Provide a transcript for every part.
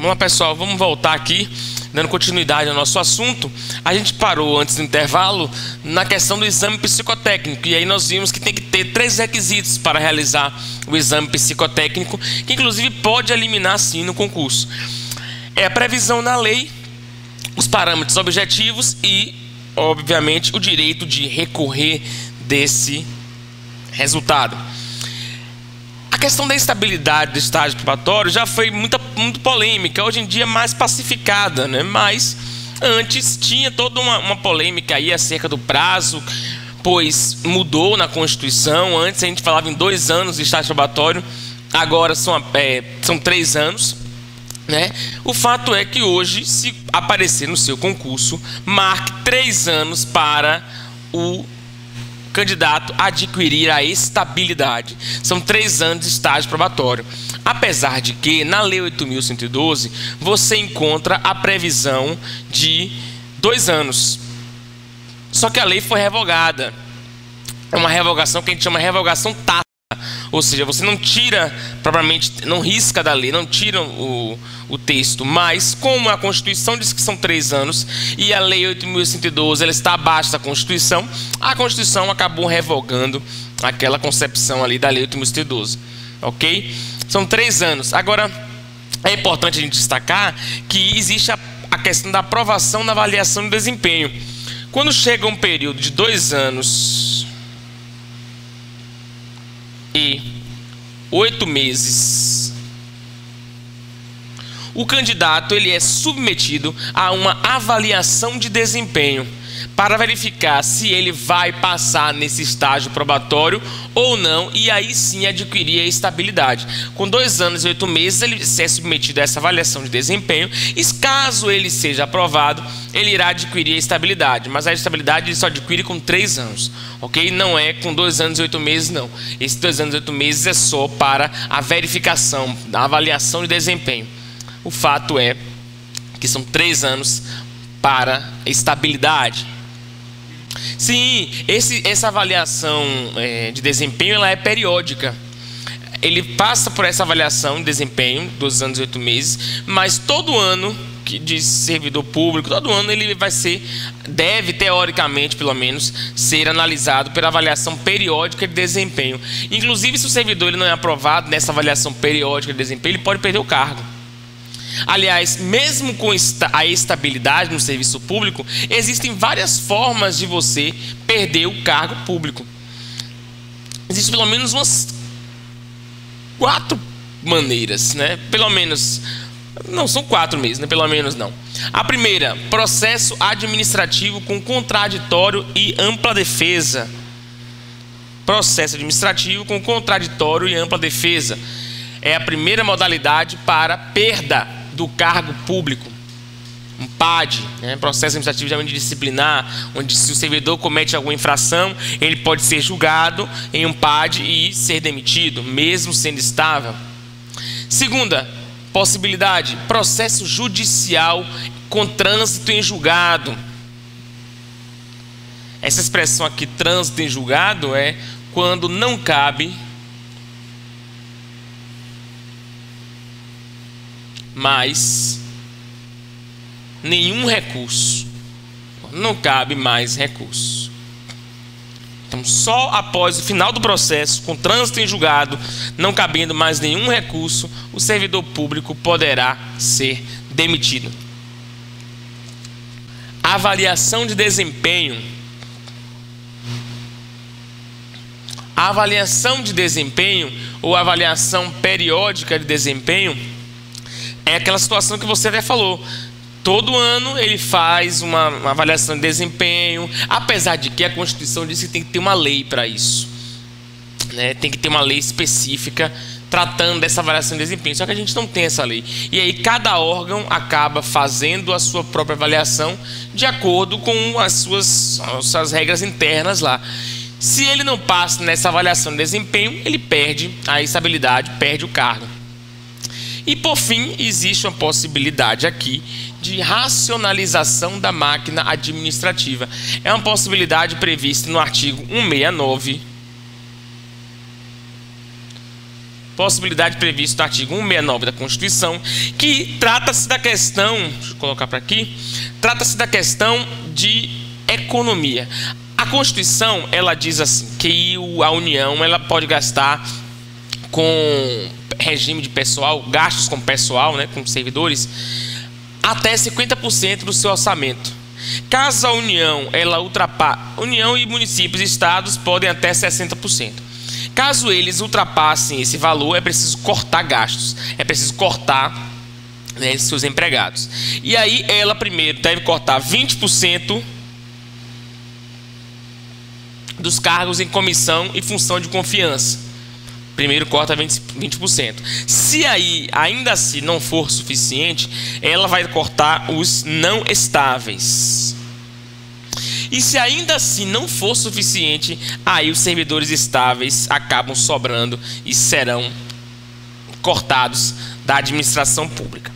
Vamos lá, pessoal, vamos voltar aqui, dando continuidade ao nosso assunto. A gente parou antes do intervalo na questão do exame psicotécnico, e aí nós vimos que tem que ter 3 requisitos para realizar o exame psicotécnico, que inclusive pode eliminar sim no concurso. É a previsão na lei, os parâmetros objetivos e, obviamente, o direito de recorrer desse resultado. A questão da estabilidade do estágio probatório já foi muito polêmica, hoje em dia é mais pacificada, né? Mas antes tinha toda uma polêmica aí acerca do prazo, pois mudou na Constituição. Antes a gente falava em 2 anos de estágio probatório, agora são 3 anos, né? O fato é que hoje, se aparecer no seu concurso, marque 3 anos para o candidato adquirir a estabilidade. São 3 anos de estágio probatório. Apesar de que na Lei 8.112 você encontra a previsão de 2 anos. Só que a lei foi revogada. É uma revogação que a gente chama de revogação tácita. Ou seja, você não tira, propriamente, não risca da lei, não tira o texto, mas como a Constituição diz que são 3 anos e a Lei 8.112 ela está abaixo da Constituição, a Constituição acabou revogando aquela concepção ali da Lei 8.112, ok? São 3 anos. Agora, é importante a gente destacar que existe a questão da aprovação na avaliação de desempenho. Quando chega um período de 2 anos e 8 meses, o candidato ele é submetido a uma avaliação de desempenho para verificar se ele vai passar nesse estágio probatório ou não, e aí sim adquirir a estabilidade. Com 2 anos e 8 meses ele é submetido a essa avaliação de desempenho, e caso ele seja aprovado, ele irá adquirir a estabilidade, mas a estabilidade ele só adquire com 3 anos, ok? Não é com 2 anos e 8 meses não. Esses 2 anos e 8 meses é só para a verificação, a avaliação de desempenho. O fato é que são 3 anos para estabilidade. Sim, essa avaliação de desempenho ela é periódica. Ele passa por essa avaliação de desempenho, 2 anos e 8 meses, mas todo ano de servidor público, todo ano ele deve teoricamente pelo menos, ser analisado pela avaliação periódica de desempenho. Inclusive, se o servidor ele não é aprovado nessa avaliação periódica de desempenho, ele pode perder o cargo. Aliás, mesmo com a estabilidade no serviço público, existem várias formas de você perder o cargo público. Existem pelo menos umas 4 maneiras, né? Pelo menos, não são 4 mesmo, né? Pelo menos não. A primeira, processo administrativo com contraditório e ampla defesa. Processo administrativo com contraditório e ampla defesa é a primeira modalidade para perda do cargo público. Um PAD, né? Processo administrativo disciplinar, onde se o servidor comete alguma infração, ele pode ser julgado em um PAD e ser demitido, mesmo sendo estável. Segunda possibilidade, processo judicial com trânsito em julgado. Essa expressão aqui, trânsito em julgado, é quando não cabe mais nenhum recurso. Não cabe mais recurso. Então, só após o final do processo, com trânsito em julgado, não cabendo mais nenhum recurso, o servidor público poderá ser demitido. Avaliação de desempenho. A avaliação de desempenho ou avaliação periódica de desempenho é aquela situação que você até falou. Todo ano ele faz uma avaliação de desempenho, apesar de que a Constituição diz que tem que ter uma lei para isso, né? Tem que ter uma lei específica tratando dessa avaliação de desempenho, só que a gente não tem essa lei. E aí cada órgão acaba fazendo a sua própria avaliação de acordo com as suas regras internas lá. Se ele não passa nessa avaliação de desempenho, ele perde a estabilidade, perde o cargo. E por fim, existe uma possibilidade aqui de racionalização da máquina administrativa. É uma possibilidade prevista no artigo 169 possibilidade prevista no artigo 169 da Constituição, que trata-se da questão, deixa eu colocar para aqui, trata-se da questão de economia. A Constituição, ela diz assim, que a União ela pode gastar com regime de pessoal, gastos com pessoal, né, com servidores, até 50% do seu orçamento. Caso a União ela ultrapasse, União e municípios e estados podem até 60%. Caso eles ultrapassem esse valor, é preciso cortar gastos, é preciso cortar, né, seus empregados. E aí ela primeiro deve cortar 20% dos cargos em comissão e função de confiança. Primeiro corta 20%. Se aí ainda assim não for suficiente, ela vai cortar os não estáveis. E se ainda assim não for suficiente, aí os servidores estáveis acabam sobrando e serão cortados da administração pública.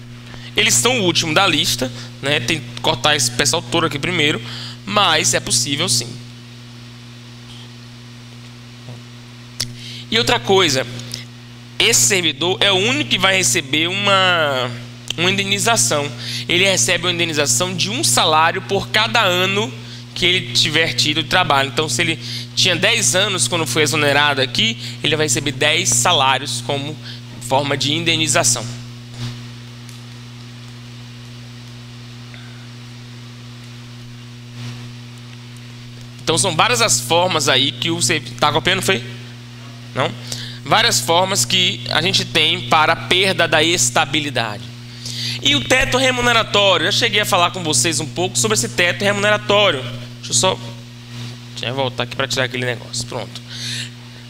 Eles são o último da lista, né? Tem que cortar esse pessoal todo aqui primeiro, mas é possível sim. E outra coisa, esse servidor é o único que vai receber uma indenização. Ele recebe uma indenização de 1 salário por cada ano que ele tiver tido de trabalho. Então, se ele tinha 10 anos quando foi exonerado aqui, ele vai receber 10 salários como forma de indenização. Então, são várias as formas aí que o servidor... Está copiando, foi? Não? Várias formas que a gente tem para a perda da estabilidade. E o teto remuneratório, eu cheguei a falar com vocês um pouco sobre esse teto remuneratório. Deixa eu só voltar aqui para tirar aquele negócio. Pronto.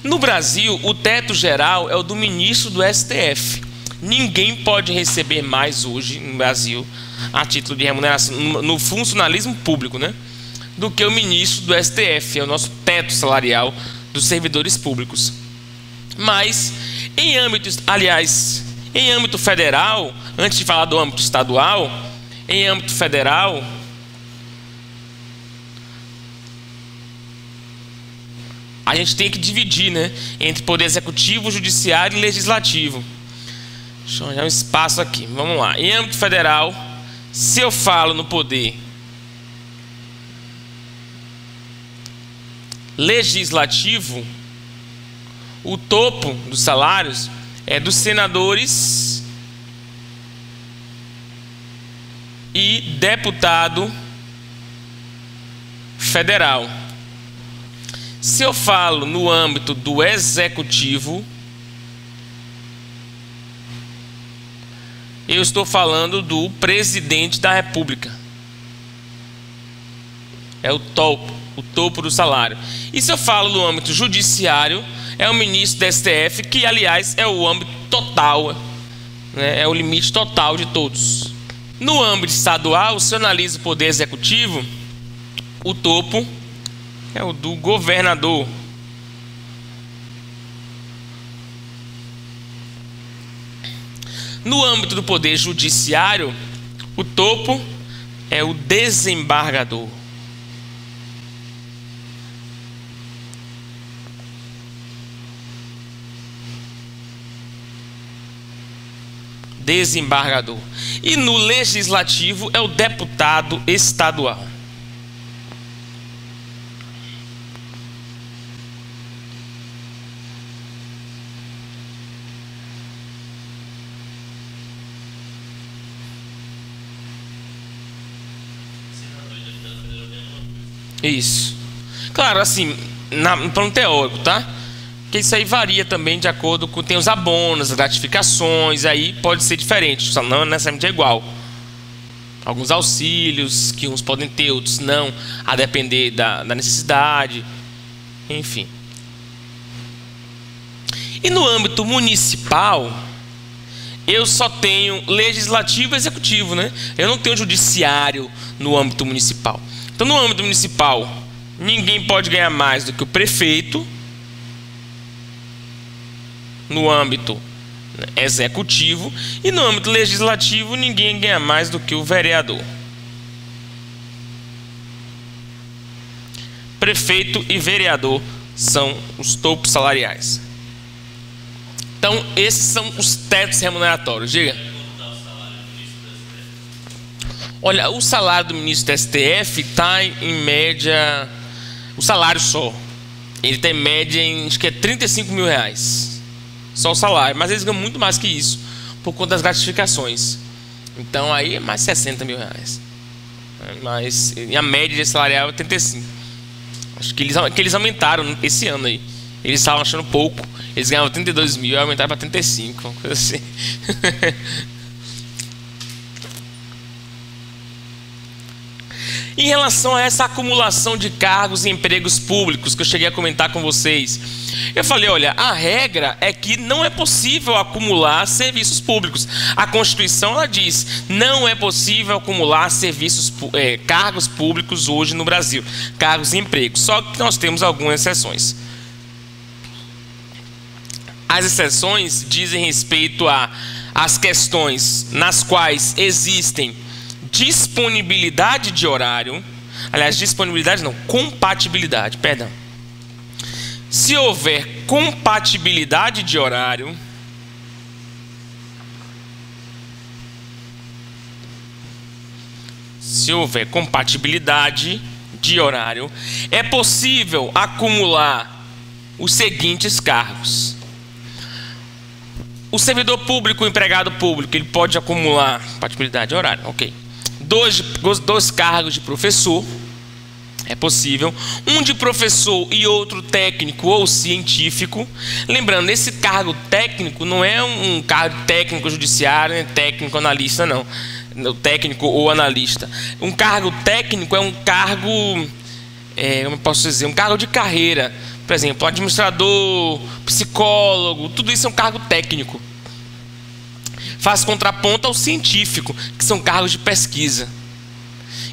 No Brasil, o teto geral é o do ministro do STF. Ninguém pode receber mais hoje no Brasil, a título de remuneração, no funcionalismo público, né, do que o ministro do STF. É o nosso teto salarial dos servidores públicos. Mas, em âmbito federal, antes de falar do âmbito estadual, em âmbito federal, a gente tem que dividir, né, entre poder executivo, judiciário e legislativo. Deixa eu olhar um espaço aqui. Vamos lá. Em âmbito federal, se eu falo no poder legislativo, o topo dos salários é dos senadores e deputado federal. Se eu falo no âmbito do executivo, eu estou falando do presidente da República. É o topo do salário. E se eu falo no âmbito judiciário, é o ministro do STF, que aliás é o âmbito total, né? É o limite total de todos. No âmbito estadual, se eu analiso o poder executivo, o topo é o do governador. No âmbito do poder judiciário, o topo é o desembargador. Desembargador. E no legislativo é o deputado estadual. Isso. Claro, assim, no plano teórico, tá? Porque isso aí varia também de acordo com... Tem os abonos, as gratificações, aí pode ser diferente, só não necessariamente é igual. Alguns auxílios que uns podem ter, outros não, a depender da necessidade, enfim. E no âmbito municipal, eu só tenho legislativo e executivo, né? Eu não tenho judiciário no âmbito municipal. Então, no âmbito municipal, ninguém pode ganhar mais do que o prefeito. No âmbito executivo. E no âmbito legislativo, ninguém ganha mais do que o vereador. Prefeito e vereador são os topos salariais. Então, esses são os tetos remuneratórios. Diga. Olha, o salário do ministro do STF está em média... O salário só. Ele está em média em, acho que é 35 mil reais. Só o salário. Mas eles ganham muito mais que isso, por conta das gratificações. Então, aí é mais 60 mil reais. Mas a média de salarial é 35. Acho que eles aumentaram esse ano aí. Eles estavam achando pouco. Eles ganhavam 32 mil e aumentaram para 35. Uma coisa assim. Em relação a essa acumulação de cargos e empregos públicos que eu cheguei a comentar com vocês, eu falei, olha, a regra é que não é possível acumular serviços públicos. A Constituição, ela diz, não é possível acumular cargos públicos hoje no Brasil, cargos e empregos. Só que nós temos algumas exceções. As exceções dizem respeito às questões nas quais existem disponibilidade de horário, aliás, disponibilidade não, compatibilidade, perdão. Se houver compatibilidade de horário, é possível acumular os seguintes cargos. O servidor público, o empregado público, ele pode acumular compatibilidade de horário, ok. Dois cargos de professor, é possível. Um de professor e outro técnico ou científico. Lembrando, esse cargo técnico não é um cargo técnico judiciário, nem técnico analista, não. Técnico ou analista. Um cargo técnico é um cargo, como eu posso dizer, um cargo de carreira. Por exemplo, administrador, psicólogo, tudo isso é um cargo técnico. Faz contraponto ao científico, que são cargos de pesquisa.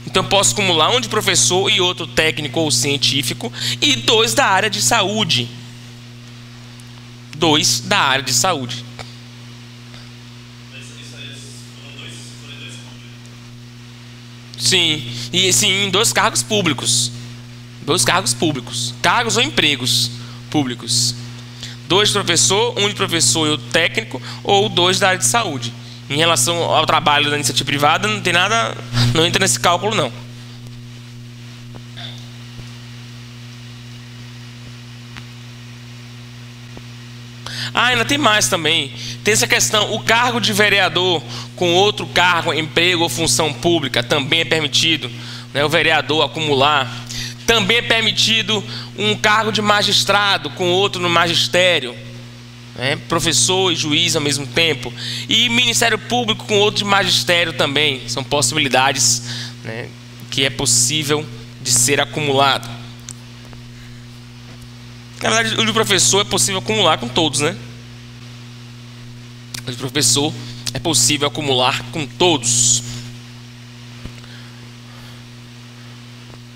Então eu posso acumular um de professor e outro técnico ou científico, e dois da área de saúde. Dois da área de saúde. Sim, e sim, dois cargos públicos. Dois cargos públicos. Cargos ou empregos públicos. Dois de professor, um de professor e outro técnico, ou dois da área de saúde. Em relação ao trabalho da iniciativa privada, não tem nada, não entra nesse cálculo, não. Ainda tem mais também. Tem essa questão, o cargo de vereador com outro cargo, emprego ou função pública também é permitido, né, o vereador acumular. Também é permitido um cargo de magistrado com outro no magistério, né? Professor e juiz ao mesmo tempo. E Ministério Público com outro de magistério também. São possibilidades, né, que é possível de ser acumulado. Na verdade, o de professor é possível acumular com todos, né? O de professor é possível acumular com todos.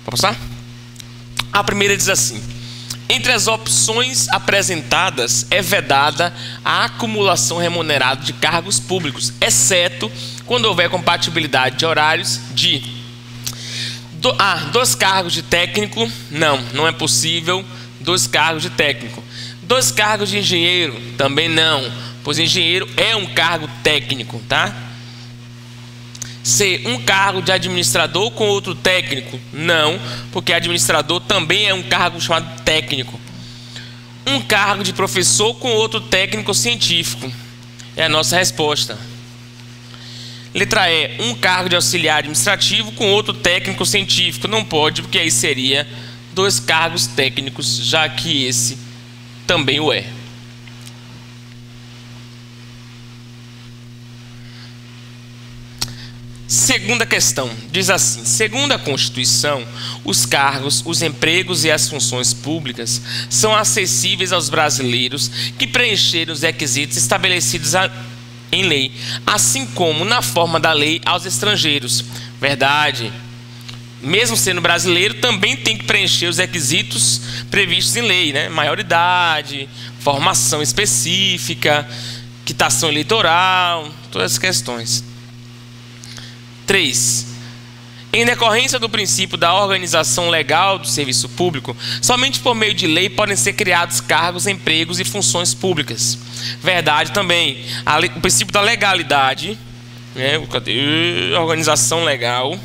Pode passar? A primeira diz assim: entre as opções apresentadas é vedada a acumulação remunerada de cargos públicos, exceto quando houver compatibilidade de horários de dois cargos de técnico. Não é possível dois cargos de técnico. Dois cargos de engenheiro, também não, pois engenheiro é um cargo técnico, tá? C, um cargo de administrador com outro técnico? Não, porque administrador também é um cargo chamado técnico. Um cargo de professor com outro técnico científico? É a nossa resposta. Letra E, um cargo de auxiliar administrativo com outro técnico científico? Não pode, porque aí seria dois cargos técnicos, já que esse também o é. Segunda questão, diz assim: segundo a Constituição, os cargos, os empregos e as funções públicas são acessíveis aos brasileiros que preencherem os requisitos estabelecidos em lei, assim como, na forma da lei, aos estrangeiros. Verdade. Mesmo sendo brasileiro, também tem que preencher os requisitos previstos em lei, né? Maioridade, formação específica, quitação eleitoral, todas as questões. 3. Em decorrência do princípio da organização legal do serviço público, somente por meio de lei podem ser criados cargos, empregos e funções públicas. Verdade também. O princípio da legalidade, né? Organização legal,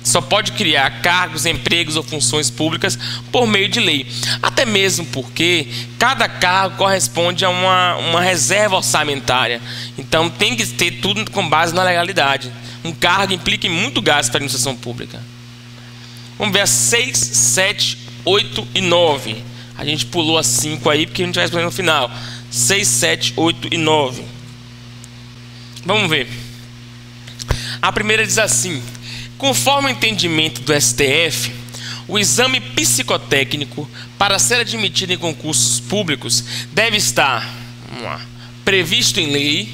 só pode criar cargos, empregos ou funções públicas por meio de lei. Até mesmo porque cada cargo corresponde a uma reserva orçamentária. Então tem que ter tudo com base na legalidade. Um cargo implica em muito gasto para a administração pública. Vamos ver as 6, 7, 8 e 9. A gente pulou as 5 aí porque a gente vai responder no final. 6, 7, 8 e 9. Vamos ver. A primeira diz assim: conforme o entendimento do STF, o exame psicotécnico para ser admitido em concursos públicos deve estar previsto em lei,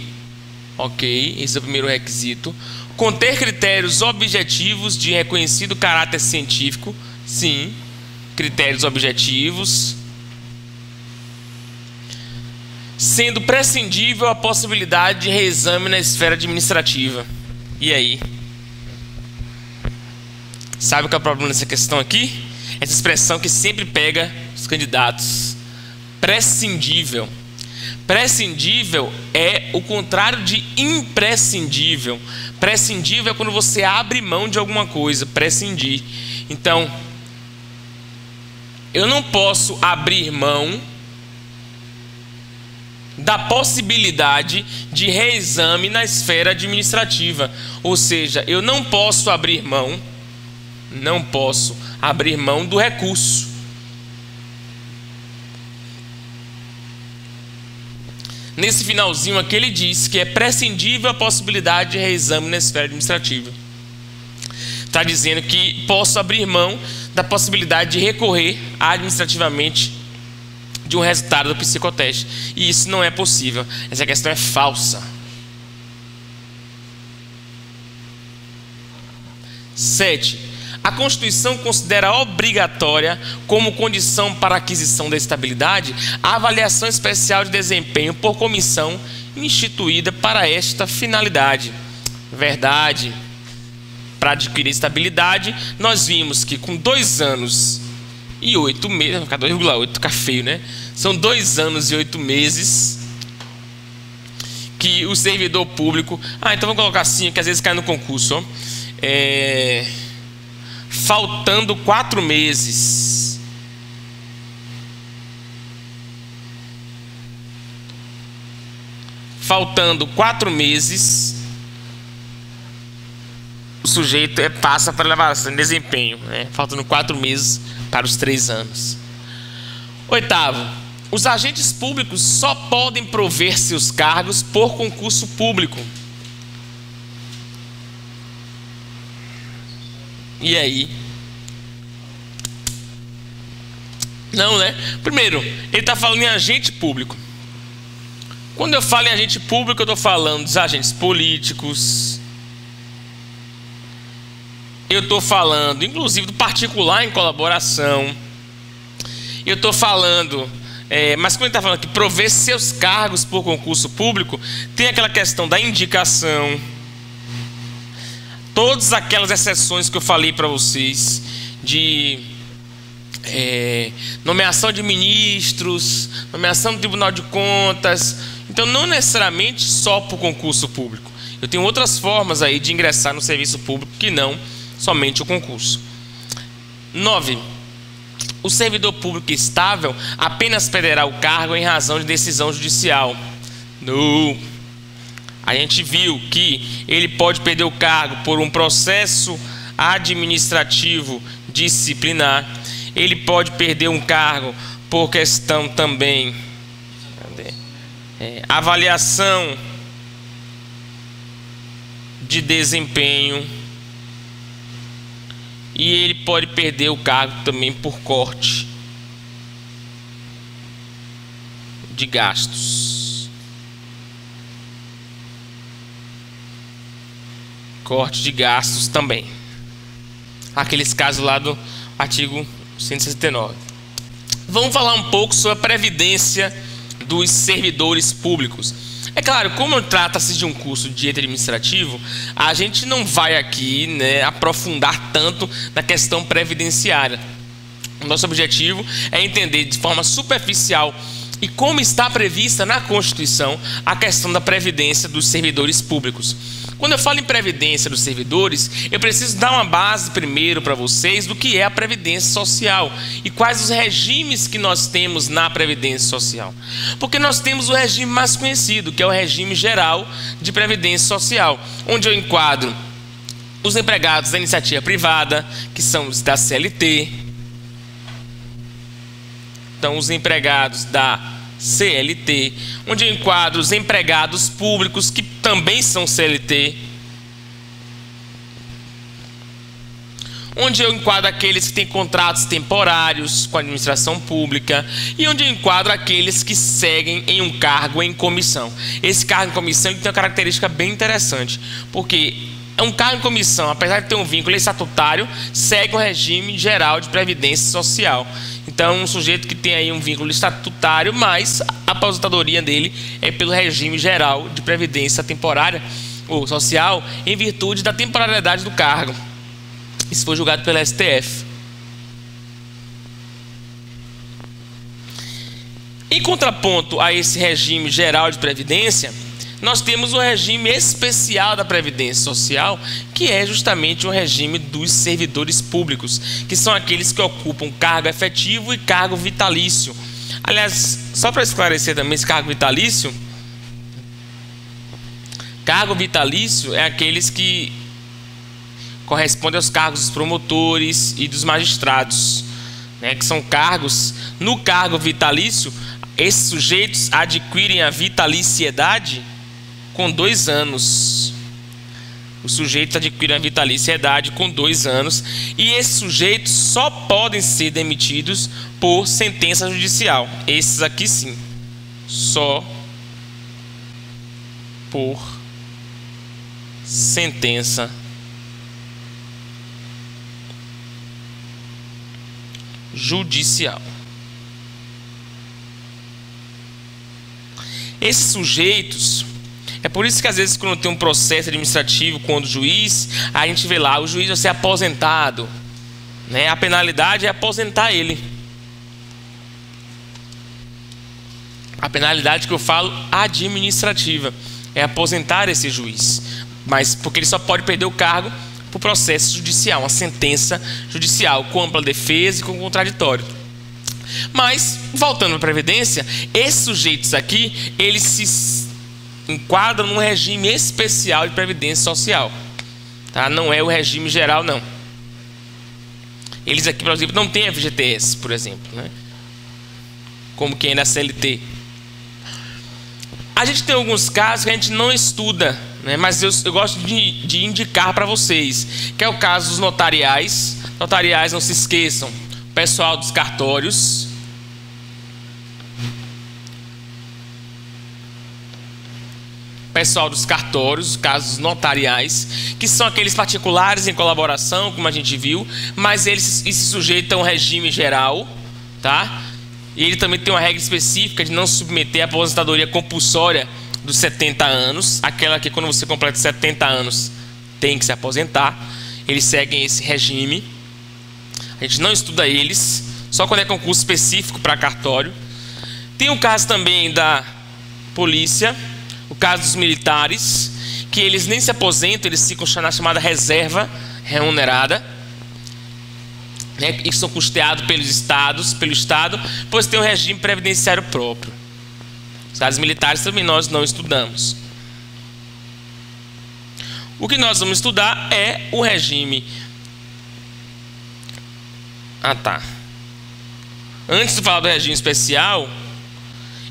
ok, esse é o primeiro requisito, conter critérios objetivos de reconhecido caráter científico, sim, critérios objetivos, sendo prescindível a possibilidade de reexame na esfera administrativa. E aí? Sabe qual é o problema dessa questão aqui? Essa expressão que sempre pega os candidatos. Prescindível. Prescindível é o contrário de imprescindível. Prescindível é quando você abre mão de alguma coisa. Prescindir. Então, eu não posso abrir mão da possibilidade de reexame na esfera administrativa. Ou seja, eu não posso abrir mão do recurso. Nesse finalzinho aqui ele diz que é prescindível a possibilidade de reexame na esfera administrativa. Está dizendo que posso abrir mão da possibilidade de recorrer administrativamente de um resultado do psicoteste. E isso não é possível. Essa questão é falsa. 7. A Constituição considera obrigatória, como condição para a aquisição da estabilidade, a avaliação especial de desempenho por comissão instituída para esta finalidade. Verdade. Para adquirir estabilidade, nós vimos que com 2 anos e 8 meses, vai ficar 2,8, fica feio, né? São 2 anos e 8 meses que o servidor público... então vamos colocar assim, que às vezes cai no concurso, ó. Faltando 4 meses. Faltando 4 meses, o sujeito passa para elevação de desempenho, né? Faltando 4 meses para os 3 anos. 8º, os agentes públicos só podem prover seus cargos por concurso público. E aí? Não, né? Primeiro, ele está falando em agente público. Quando eu falo em agente público, eu estou falando dos agentes políticos. Eu estou falando, inclusive, do particular em colaboração. Eu estou falando... mas quando ele está falando que prover seus cargos por concurso público, tem aquela questão da indicação. Todas aquelas exceções que eu falei para vocês de nomeação de ministros, nomeação do Tribunal de Contas. Então não necessariamente só por concurso público. Eu tenho outras formas aí de ingressar no serviço público que não somente o concurso. 9. O servidor público estável apenas perderá o cargo em razão de decisão judicial. Não. A gente viu que ele pode perder o cargo por um processo administrativo disciplinar. Ele pode perder um cargo por questão também avaliação de desempenho. E ele pode perder o cargo também por corte de gastos. Corte de gastos também. Aqueles casos lá do artigo 169. Vamos falar um pouco sobre a previdência dos servidores públicos. É claro, como trata-se de um curso de direito administrativo, a gente não vai aqui, né, aprofundar tanto na questão previdenciária. O nosso objetivo é entender de forma superficial e como está prevista na Constituição a questão da previdência dos servidores públicos. Quando eu falo em previdência dos servidores, eu preciso dar uma base primeiro para vocês do que é a previdência social e quais os regimes que nós temos na previdência social. Porque nós temos o regime mais conhecido, que é o regime geral de previdência social, onde eu enquadro os empregados da iniciativa privada, que são os da CLT. Então, os empregados da CLT, onde eu enquadro os empregados públicos, que também são CLT, onde eu enquadro aqueles que têm contratos temporários com a administração pública e onde eu enquadro aqueles que seguem em um cargo em comissão. Esse cargo em comissão ele tem uma característica bem interessante, porque é um cargo em comissão, apesar de ter um vínculo estatutário, segue o regime geral de previdência social. Então, um sujeito que tem aí um vínculo estatutário, mas a aposentadoria dele é pelo regime geral de previdência temporária ou social, em virtude da temporariedade do cargo. Isso foi julgado pela STF. Em contraponto a esse regime geral de previdência, nós temos o regime especial da Previdência Social, que é justamente o regime dos servidores públicos, que são aqueles que ocupam cargo efetivo e cargo vitalício. Aliás, só para esclarecer também esse cargo vitalício é aqueles que correspondem aos cargos dos promotores e dos magistrados, né, que são cargos. No cargo vitalício, esses sujeitos adquirem a vitaliciedade com 2 anos. Os sujeitos adquirem a vitaliciedade com 2 anos e esses sujeitos só podem ser demitidos por sentença judicial. Esses aqui sim, só por sentença judicial. Esses sujeitos, é por isso que às vezes quando tem um processo administrativo contra o juiz, a gente vê lá, o juiz vai ser aposentado, né? A penalidade é aposentar ele. A penalidade que eu falo administrativa é aposentar esse juiz, mas porque ele só pode perder o cargo por processo judicial, uma sentença judicial com ampla defesa e com contraditório. Mas, voltando à Previdência, esses sujeitos aqui, eles se enquadram num regime especial de Previdência Social, tá? Não é o regime geral, não. Eles aqui, por exemplo, não têm FGTS, por exemplo, né? Como quem é na CLT. A gente tem alguns casos que a gente não estuda, né? Mas eu gosto de indicar para vocês, que é o caso dos notariais. Notariais, não se esqueçam, pessoal dos cartórios, os casos notariais, que são aqueles particulares em colaboração, como a gente viu, mas eles se sujeitam ao regime geral, tá? E ele também tem uma regra específica de não submeter a aposentadoria compulsória dos 70 anos, aquela que quando você completa 70 anos tem que se aposentar. Eles seguem esse regime. A gente não estuda eles, só quando é concurso específico para cartório. Tem o caso também da polícia, o caso dos militares, que eles nem se aposentam, eles ficam na chamada reserva remunerada, né, e são custeados pelo Estado, pois tem um regime previdenciário próprio. Os casos militares também nós não estudamos. O que nós vamos estudar é o regime. Antes de falar do regime especial,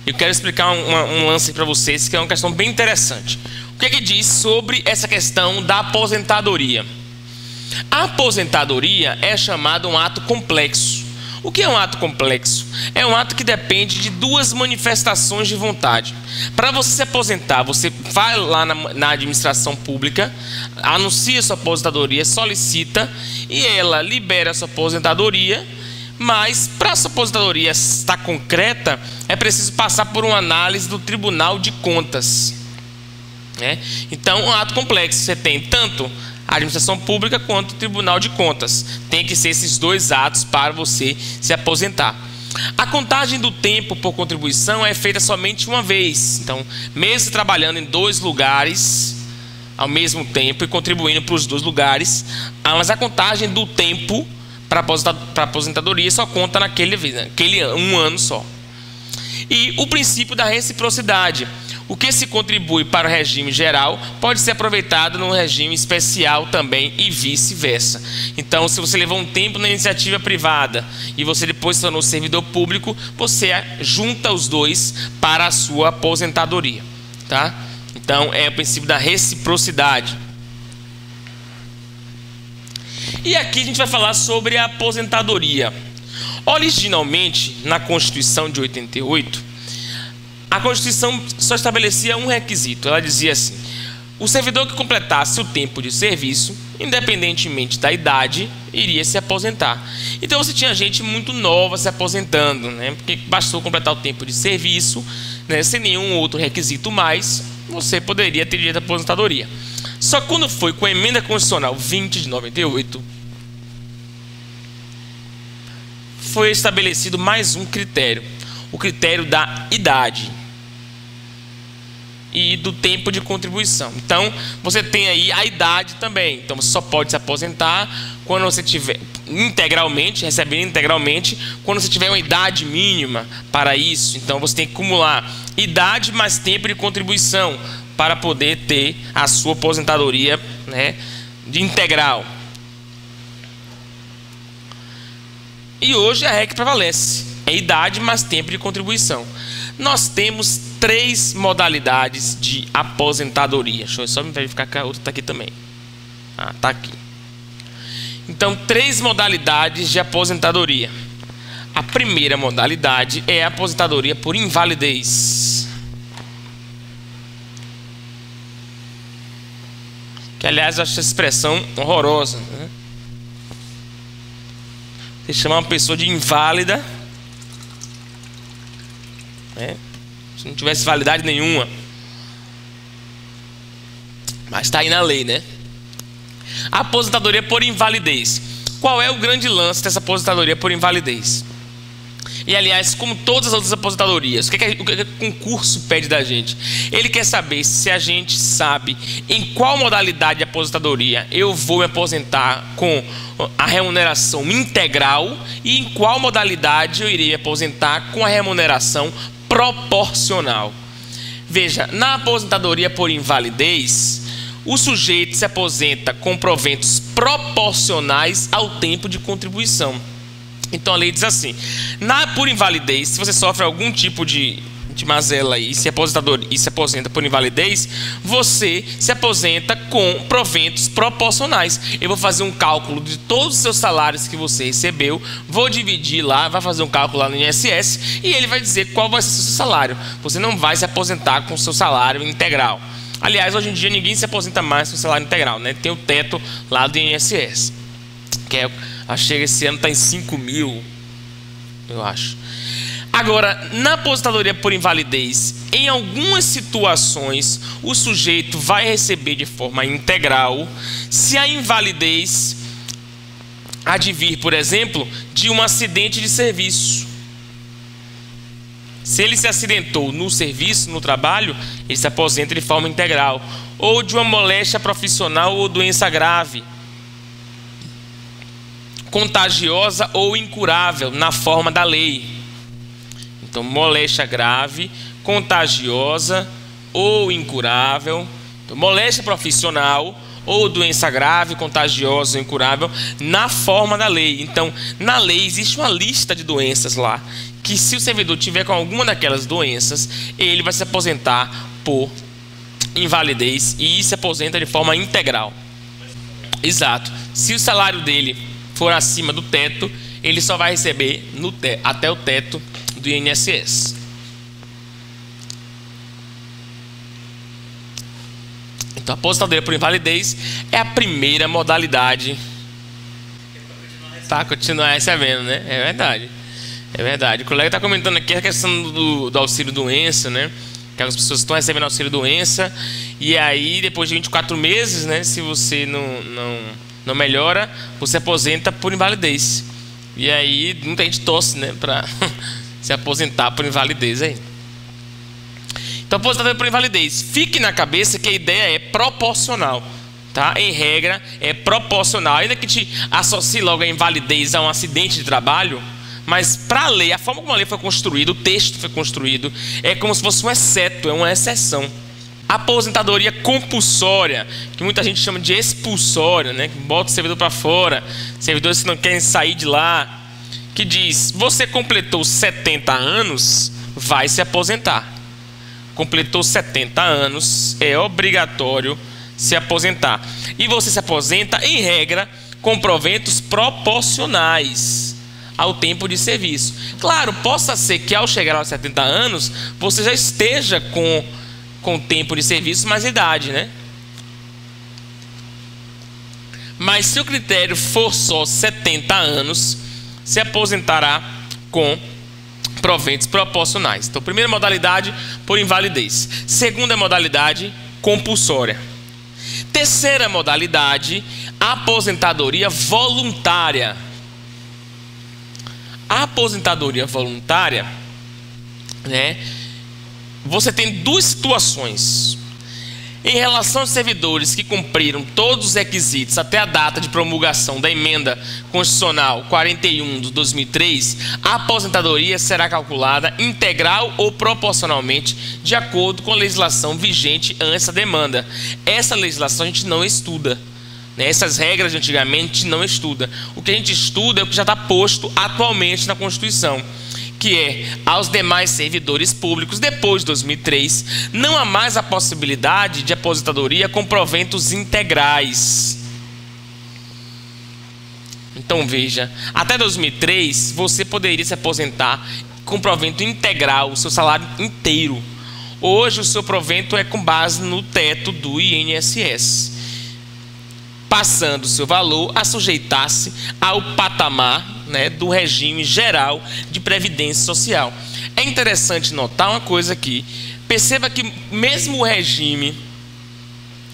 eu quero explicar um lance para vocês que é uma questão bem interessante. O que é que diz sobre essa questão da aposentadoria? A aposentadoria é chamada um ato complexo. O que é um ato complexo? É um ato que depende de 2 manifestações de vontade. Para você se aposentar, você vai lá na administração pública, anuncia sua aposentadoria, solicita, e ela libera sua aposentadoria, Mas para essa aposentadoria estar concreta, é preciso passar por uma análise do Tribunal de Contas, né? Então, um ato complexo. Você tem tanto a administração pública quanto o Tribunal de Contas. Tem que ser esses dois atos para você se aposentar. A contagem do tempo por contribuição é feita somente uma vez. Então, mesmo trabalhando em dois lugares ao mesmo tempo e contribuindo para os dois lugares, mas a contagem do tempo para aposentadoria só conta naquele um ano só. E o princípio da reciprocidade. O que se contribui para o regime geral pode ser aproveitado no regime especial também e vice-versa. Então, se você levou um tempo na iniciativa privada e você depois se tornou servidor público, você junta os dois para a sua aposentadoria, tá? Então, é o princípio da reciprocidade. E aqui a gente vai falar sobre a aposentadoria. Originalmente, na Constituição de 88, a Constituição só estabelecia um requisito. Ela dizia assim: o servidor que completasse o tempo de serviço, independentemente da idade, iria se aposentar. Então você tinha gente muito nova se aposentando, né? Porque bastou completar o tempo de serviço, né? Sem nenhum outro requisito mais, você poderia ter direito à aposentadoria. Só que quando foi com a Emenda Constitucional 20 de 98, foi estabelecido mais um critério, o critério da idade e do tempo de contribuição. Então, você tem aí a idade também. Então, você só pode se aposentar quando você tiver integralmente, recebendo integralmente, quando você tiver uma idade mínima para isso. Então, você tem que acumular idade mais tempo de contribuição para poder ter a sua aposentadoria, né, de integral. E hoje a regra prevalece: é idade mais tempo de contribuição. Nós temos 3 modalidades de aposentadoria. Deixa eu só me verificar que a outra está aqui também. Ah, está aqui. Então, 3 modalidades de aposentadoria. A primeira modalidade é a aposentadoria por invalidez. Que, aliás, eu acho essa expressão horrorosa, né? Você chama uma pessoa de inválida, né? Se não tivesse validade nenhuma. Mas está aí na lei, né? A aposentadoria por invalidez. Qual é o grande lance dessa aposentadoria por invalidez? E, aliás, como todas as outras aposentadorias, o que o concurso pede da gente? Ele quer saber se a gente sabe em qual modalidade de aposentadoria eu vou me aposentar com a remuneração integral e em qual modalidade eu irei me aposentar com a remuneração proporcional. Veja, na aposentadoria por invalidez, o sujeito se aposenta com proventos proporcionais ao tempo de contribuição. Então a lei diz assim: por invalidez, se você sofre algum tipo de mazela e se aposenta por invalidez, você se aposenta com proventos proporcionais. Eu vou fazer um cálculo de todos os seus salários que você recebeu, vou dividir lá, vai fazer um cálculo lá no INSS e ele vai dizer qual vai ser o seu salário. Você não vai se aposentar com o seu salário integral. Aliás, hoje em dia ninguém se aposenta mais com o salário integral, né? Tem o teto lá do INSS, que acho que esse ano está em 5 mil, eu acho. Agora, na aposentadoria por invalidez, em algumas situações, o sujeito vai receber de forma integral se a invalidez advir, por exemplo, de um acidente de serviço. Se ele se acidentou no serviço, no trabalho, ele se aposenta de forma integral. Ou de uma moléstia profissional ou doença grave, contagiosa ou incurável, na forma da lei. Então, moléstia grave, contagiosa ou incurável. Então, moléstia profissional ou doença grave, contagiosa ou incurável, na forma da lei. Então, na lei existe uma lista de doenças lá, que se o servidor tiver com alguma daquelas doenças, ele vai se aposentar por invalidez e se aposenta de forma integral. Exato. Se o salário dele for acima do teto, ele só vai receber até o teto do INSS. Então, a aposentadoria por invalidez é a primeira modalidade para continuar recebendo, né? É verdade. É verdade. O colega está comentando aqui a questão do auxílio-doença, né? Que as pessoas estão recebendo auxílio-doença e aí, depois de 24 meses, né? Se você não melhora, você aposenta por invalidez. E aí, muita gente torce, né? Para se aposentar por invalidez aí. Então, aposentadoria por invalidez. Fique na cabeça que a ideia é proporcional. Tá? Em regra, é proporcional. Ainda que te associe logo a invalidez a um acidente de trabalho, mas para a lei, a forma como a lei foi construída, o texto foi construído, é como se fosse um exceto, é uma exceção. Aposentadoria compulsória, que muita gente chama de expulsória, né? Que bota o servidor para fora, servidores que não querem sair de lá, que diz: você completou 70 anos, vai se aposentar. Completou 70 anos, é obrigatório se aposentar. E você se aposenta, em regra, com proventos proporcionais ao tempo de serviço. Claro, possa ser que ao chegar aos 70 anos, você já esteja com tempo de serviço mais idade, né? Mas se o critério for só 70 anos, se aposentará com proventos proporcionais. Então, primeira modalidade, por invalidez. Segunda modalidade, compulsória. Terceira modalidade, aposentadoria voluntária. A aposentadoria voluntária, né? Você tem duas situações. Em relação aos servidores que cumpriram todos os requisitos até a data de promulgação da Emenda Constitucional 41 de 2003, a aposentadoria será calculada integral ou proporcionalmente de acordo com a legislação vigente antes da demanda. Essa legislação a gente não estuda. Essas regras de antigamente a gente não estuda. O que a gente estuda é o que já está posto atualmente na Constituição, que é, aos demais servidores públicos, depois de 2003, não há mais a possibilidade de aposentadoria com proventos integrais. Então veja, até 2003 você poderia se aposentar com provento integral, o seu salário inteiro. Hoje o seu provento é com base no teto do INSS, passando o seu valor a sujeitar-se ao patamar, né, do regime geral de previdência social. É interessante notar uma coisa aqui. Perceba que mesmo o regime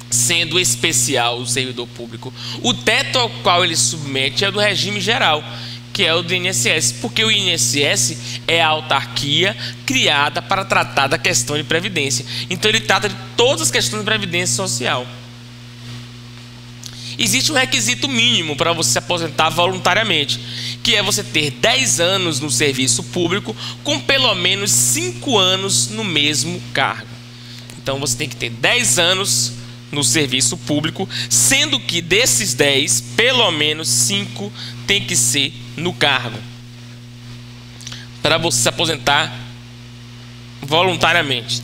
sendo especial, o servidor público, o teto ao qual ele submete é do regime geral, que é o do INSS, porque o INSS é a autarquia criada para tratar da questão de previdência. Então ele trata de todas as questões de previdência social. Existe um requisito mínimo para você se aposentar voluntariamente, que é você ter 10 anos no serviço público com pelo menos 5 anos no mesmo cargo. Então você tem que ter 10 anos no serviço público, sendo que desses 10, pelo menos 5 tem que ser no cargo, para você se aposentar voluntariamente.